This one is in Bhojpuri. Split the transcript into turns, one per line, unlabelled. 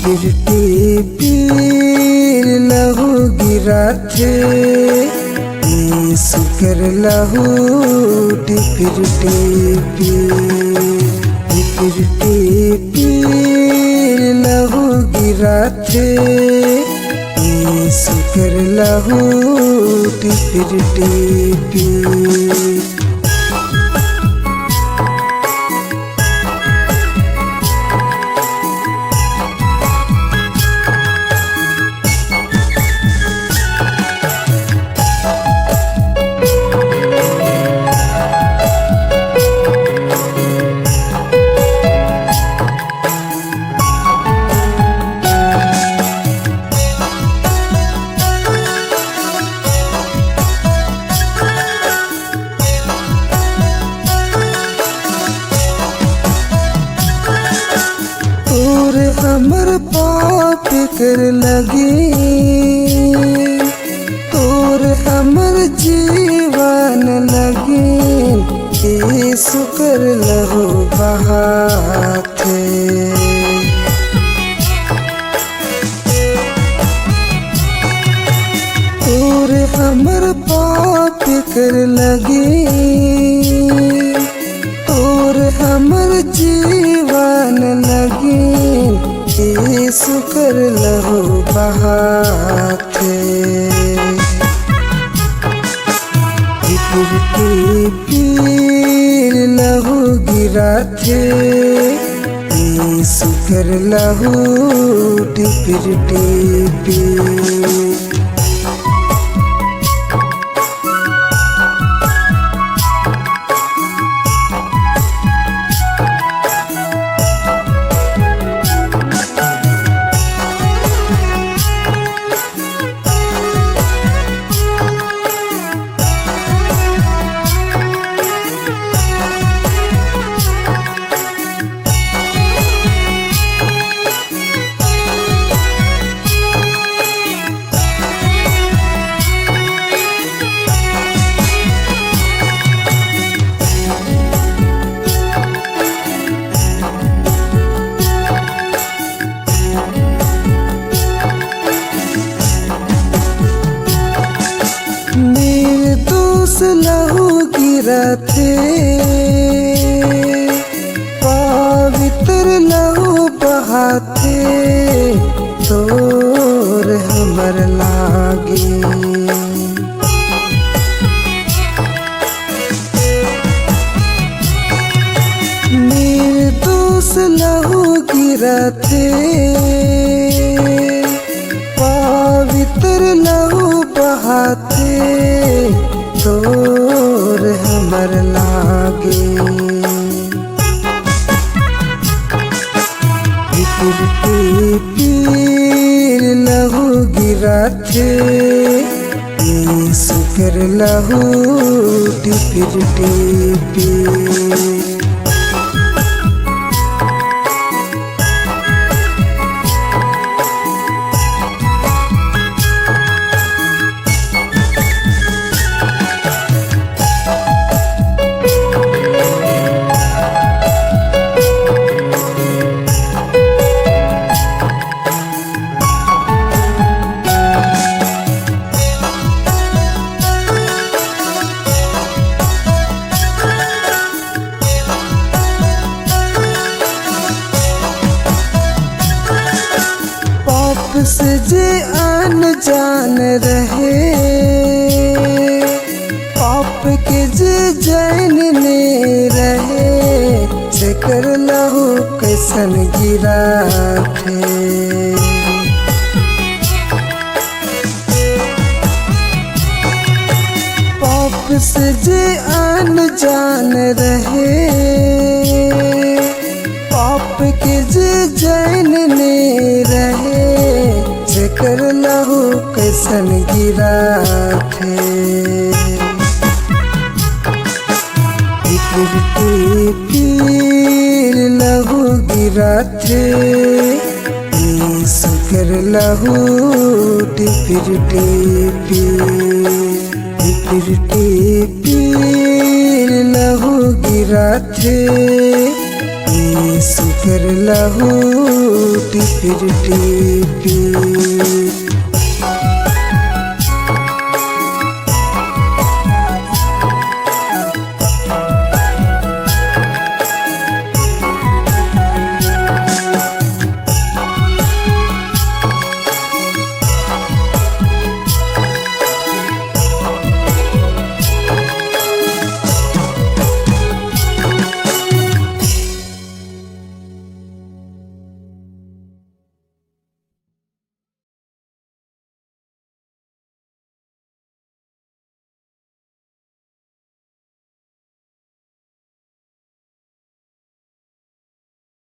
टिपिर टिपिर लहू गिराथे यीशु कर लहू टिपिर टिपिर टिपिर लहू गिराथे यीशु कर लहू टिपिर टिपिर। हमर पाप कर लगी तोर हमर जीवन लगी यीशु कर लहू बहाथे। तोर हमर पाप कर लगी तोर हमर जीवन लगी यीशु कर लहू बहाथे। टिपिर टिपिर लहू गिराथे यीशु कर लहू टिपिर टिपिर। निर्दोष लहू गिराथे पवित्र लहू बहाथे तोर हमर लागे। निर्दोष लहू गिराथे पवित्र लहू बहाथे तोर हमर लागे। टिपिर टिपिर लहू गिराथे यीशु कर लहू टिपिर टिपिर। से जे अनजान रहे पाप के जे जैन ने रहे से कर लहू कैसन गिराथे। पाप से जे अनजान रहे पाप के जे जैन ने रहे कर लहू कैसन गिराथे। टिपिर टिपिर लहू गिराथे यीशु कर लहू टिपिर टिपिर टिपिर लहू गिराथे यीशु कर लहू टिपिर टिपी